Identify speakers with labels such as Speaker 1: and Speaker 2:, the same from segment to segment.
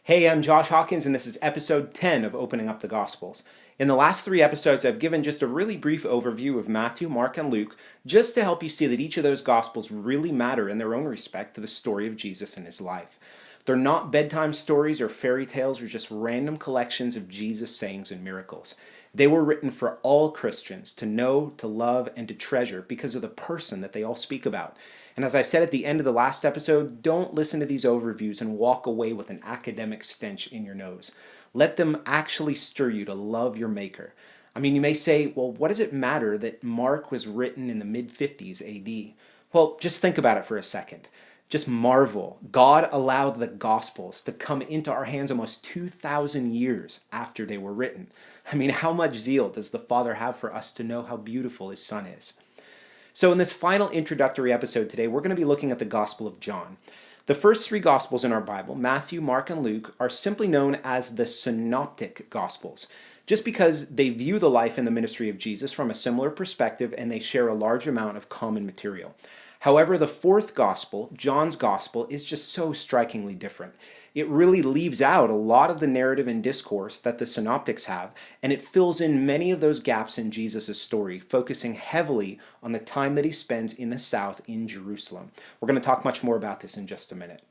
Speaker 1: Hey, I'm Josh Hawkins, and this is episode 10 of Opening Up the Gospels. In the last three episodes, I've given just a really brief overview of Matthew, Mark, and Luke, just to help you see that each of those Gospels really matter in their own respect to the story of Jesus and his life. They're not bedtime stories or fairy tales or just random collections of Jesus' sayings and miracles. They were written for all Christians to know, to love, and to treasure because of the person that they all speak about. And as I said at the end of the last episode, don't listen to these overviews and walk away with an academic stench in your nose. Let them actually stir you to love your Maker. I mean, you may say, well, what does it matter that Mark was written in the mid-50s AD? Well, just think about it for a second. Just marvel. God allowed the Gospels to come into our hands almost 2,000 years after they were written. I mean, how much zeal does the Father have for us to know how beautiful his Son is? So in this final introductory episode today, we're going to be looking at the Gospel of John. The first three Gospels in our Bible, Matthew, Mark, and Luke, are simply known as the Synoptic Gospels, just because they view the life and the ministry of Jesus from a similar perspective and they share a large amount of common material. However, the fourth Gospel, John's Gospel, is just so strikingly different. It really leaves out a lot of the narrative and discourse that the synoptics have, and it fills in many of those gaps in Jesus' story, focusing heavily on the time that he spends in the south in Jerusalem. We're going to talk much more about this in just a minute.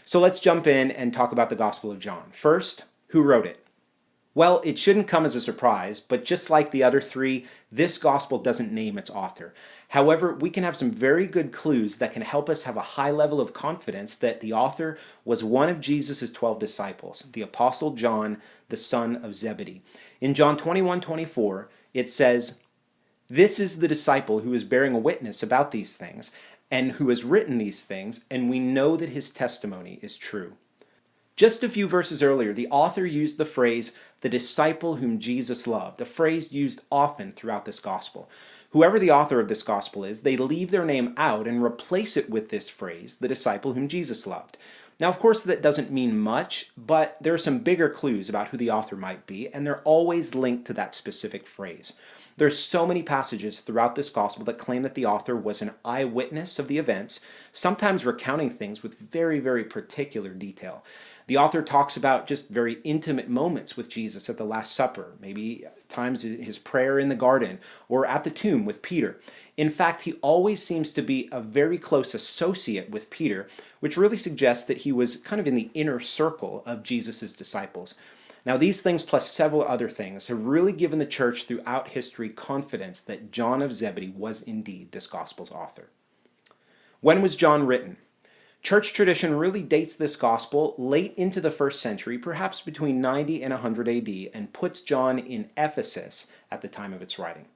Speaker 1: So let's jump in and talk about the Gospel of John. First, who wrote it? Well, it shouldn't come as a surprise, but just like the other three, this gospel doesn't name its author. However, we can have some very good clues that can help us have a high level of confidence that the author was one of Jesus' 12 disciples, the Apostle John, the son of Zebedee. In John 21:24, it says, "This is the disciple who is bearing a witness about these things, and who has written these things, and we know that his testimony is true." Just a few verses earlier, the author used the phrase, the disciple whom Jesus loved, a phrase used often throughout this gospel. Whoever the author of this gospel is, they leave their name out and replace it with this phrase, the disciple whom Jesus loved. Now, of course, that doesn't mean much, but there are some bigger clues about who the author might be, and they're always linked to that specific phrase. There's so many passages throughout this gospel that claim that the author was an eyewitness of the events, sometimes recounting things with very, very particular detail. The author talks about just very intimate moments with Jesus at the Last Supper, maybe times his prayer in the garden, or at the tomb with Peter. In fact, he always seems to be a very close associate with Peter, which really suggests that he was kind of in the inner circle of Jesus' disciples. Now, these things plus several other things have really given the church throughout history confidence that John of Zebedee was indeed this gospel's author. When was John written? Church tradition really dates this gospel late into the first century, perhaps between 90 and 100 AD, and puts John in Ephesus at the time of its writing.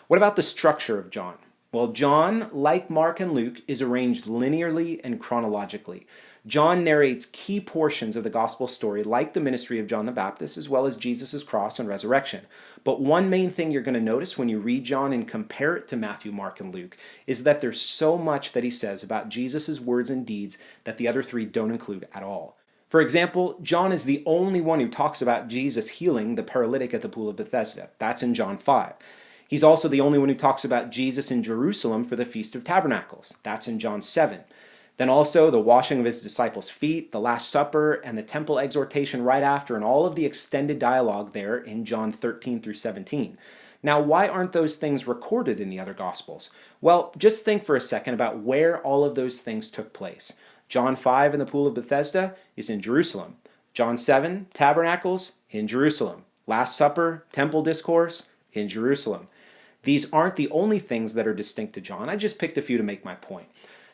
Speaker 1: What about the structure of John? Well, John, like Mark and Luke, is arranged linearly and chronologically. John narrates key portions of the gospel story, like the ministry of John the Baptist, as well as Jesus' cross and resurrection. But one main thing you're going to notice when you read John and compare it to Matthew, Mark, and Luke is that there's so much that he says about Jesus' words and deeds that the other three don't include at all. For example, John is the only one who talks about Jesus healing the paralytic at the pool of Bethesda. That's in John 5. He's also the only one who talks about Jesus in Jerusalem for the Feast of Tabernacles. That's in John 7. Then also the washing of his disciples' feet, the Last Supper, and the temple exhortation right after, and all of the extended dialogue there in John 13 through 17. Now, why aren't those things recorded in the other Gospels? Well, just think for a second about where all of those things took place. John 5 in the pool of Bethesda is in Jerusalem. John 7, Tabernacles, in Jerusalem. Last Supper, temple discourse, in Jerusalem. These aren't the only things that are distinct to John. I just picked a few to make my point.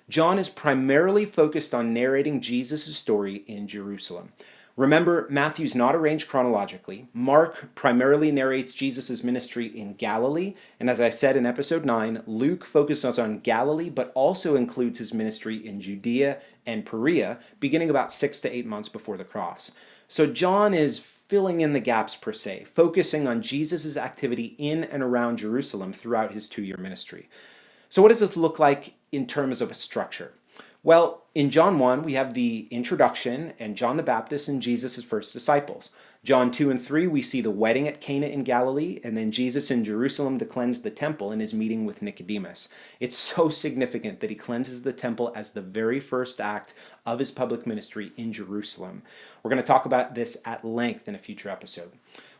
Speaker 1: John is primarily focused on narrating Jesus' story in Jerusalem. Remember, Matthew's not arranged chronologically. Mark primarily narrates Jesus' ministry in Galilee, and as I said in episode 9, Luke focuses on Galilee, but also includes his ministry in Judea and Perea, beginning about 6 to 8 months before the cross. So John is filling in the gaps per se, focusing on Jesus' activity in and around Jerusalem throughout his 2-year ministry. So what does this look like in terms of a structure? Well, in John 1, we have the introduction and John the Baptist and Jesus' first disciples. John 2 and 3, we see the wedding at Cana in Galilee, and then Jesus in Jerusalem to cleanse the temple in his meeting with Nicodemus. It's so significant that he cleanses the temple as the very first act of his public ministry in Jerusalem. We're going to talk about this at length in a future episode.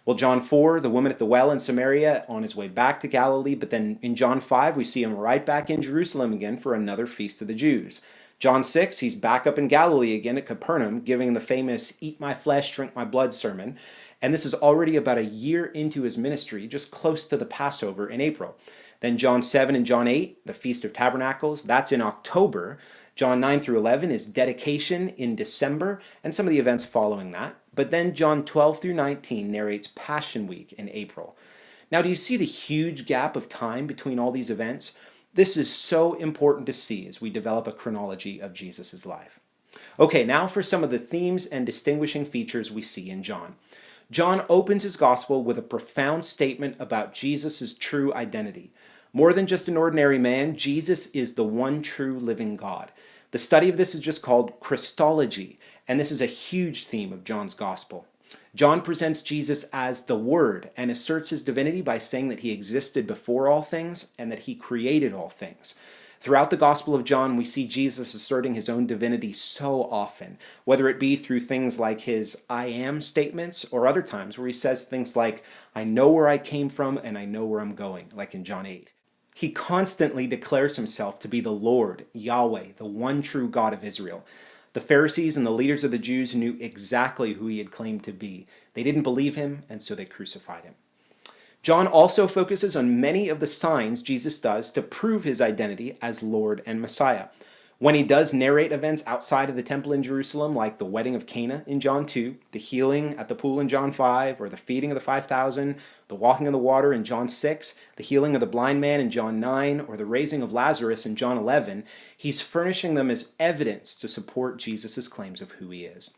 Speaker 1: Well, John 4, the woman at the well in Samaria on his way back to Galilee, but then in John 5, we see him right back in Jerusalem again for another feast of the Jews. John 6, he's back up in Galilee again at Capernaum, giving the famous eat my flesh, drink my blood sermon. And this is already about a year into his ministry, just close to the Passover in April. Then John 7 and John 8, the Feast of Tabernacles, that's in October. John 9 through 11 is dedication in December, and some of the events following that. But then John 12 through 19 narrates Passion Week in April. Now, do you see the huge gap of time between all these events? This is so important to see as we develop a chronology of Jesus' life. Okay, now for some of the themes and distinguishing features we see in John. John opens his gospel with a profound statement about Jesus' true identity. More than just an ordinary man, Jesus is the one true living God. The study of this is just called Christology, and this is a huge theme of John's gospel. John presents Jesus as the Word and asserts his divinity by saying that he existed before all things and that he created all things. Throughout the Gospel of John, we see Jesus asserting his own divinity so often, whether it be through things like his I am statements or other times where he says things like, I know where I came from and I know where I'm going, like in John 8. He constantly declares himself to be the Lord, Yahweh, the one true God of Israel. The Pharisees and the leaders of the Jews knew exactly who he had claimed to be. They didn't believe him, and so they crucified him. John also focuses on many of the signs Jesus does to prove his identity as Lord and Messiah. When he does narrate events outside of the temple in Jerusalem, like the wedding of Cana in John 2, the healing at the pool in John 5, or the feeding of the 5,000, the walking on the water in John 6, the healing of the blind man in John 9, or the raising of Lazarus in John 11, he's furnishing them as evidence to support Jesus' claims of who he is.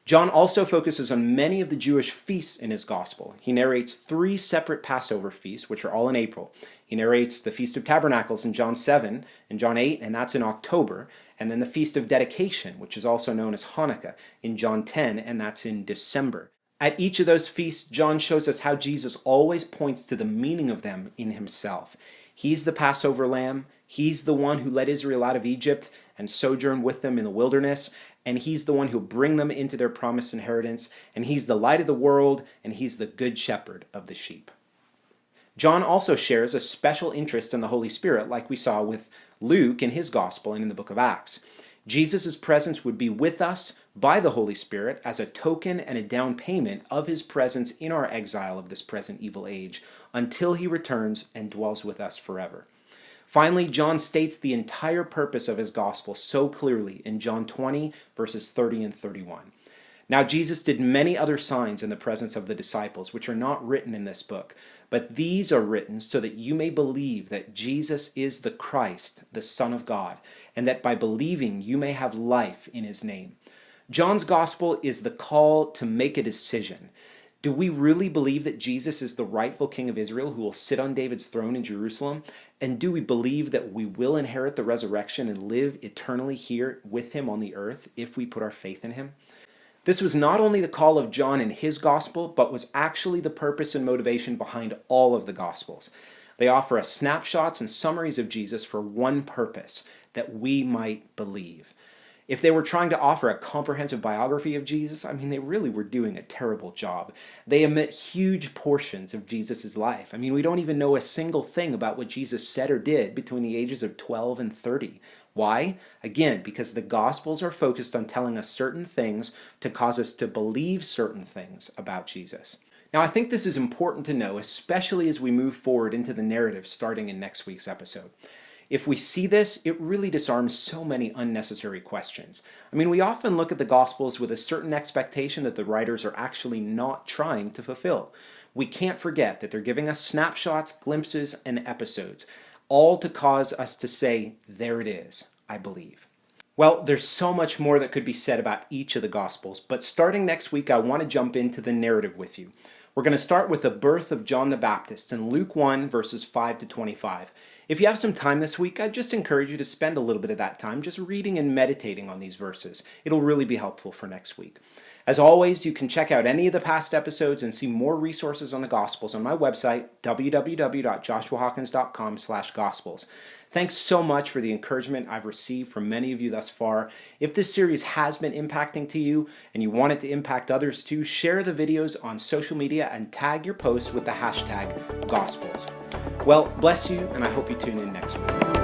Speaker 1: John also focuses on many of the Jewish feasts in his gospel. He narrates 3 separate Passover feasts, which are all in April. He narrates the Feast of Tabernacles in John 7 and John 8, and that's in October, and then the Feast of Dedication, which is also known as Hanukkah, in John 10, and that's in December. At each of those feasts, John shows us how Jesus always points to the meaning of them in himself. He's the Passover lamb. He's the one who led Israel out of Egypt and sojourned with them in the wilderness, and he's the one who'll bring them into their promised inheritance, and he's the light of the world, and he's the good shepherd of the sheep. John also shares a special interest in the Holy Spirit, like we saw with Luke in his gospel and in the book of Acts. Jesus' presence would be with us by the Holy Spirit as a token and a down payment of his presence in our exile of this present evil age until he returns and dwells with us forever. Finally, John states the entire purpose of his gospel so clearly in John 20, verses 30 and 31. Now, Jesus did many other signs in the presence of the disciples, which are not written in this book, but these are written so that you may believe that Jesus is the Christ, the Son of God, and that by believing you may have life in his name. John's gospel is the call to make a decision. Do we really believe that Jesus is the rightful King of Israel who will sit on David's throne in Jerusalem? And do we believe that we will inherit the resurrection and live eternally here with him on the earth if we put our faith in him? This was not only the call of John in his gospel, but was actually the purpose and motivation behind all of the gospels. They offer us snapshots and summaries of Jesus for one purpose, that we might believe. If they were trying to offer a comprehensive biography of Jesus, they really were doing a terrible job. They omit huge portions of Jesus' life. We don't even know a single thing about what Jesus said or did between the ages of 12 and 30. Why? Again, because the Gospels are focused on telling us certain things to cause us to believe certain things about Jesus. Now, I think this is important to know, especially as we move forward into the narrative starting in next week's episode. If we see this, it really disarms so many unnecessary questions. We often look at the Gospels with a certain expectation that the writers are actually not trying to fulfill. We can't forget that they're giving us snapshots, glimpses, and episodes, all to cause us to say, there it is, I believe. Well, there's so much more that could be said about each of the Gospels, but starting next week, I want to jump into the narrative with you. We're going to start with the birth of John the Baptist in Luke 1, verses 5 to 25. If you have some time this week, I'd just encourage you to spend a little bit of that time just reading and meditating on these verses. It'll really be helpful for next week. As always, you can check out any of the past episodes and see more resources on the Gospels on my website, www.joshuahawkins.com/Gospels. Thanks so much for the encouragement I've received from many of you thus far. If this series has been impacting to you and you want it to impact others too, share the videos on social media and tag your posts with the hashtag Gospels. Well, bless you, and I hope you tune in next week.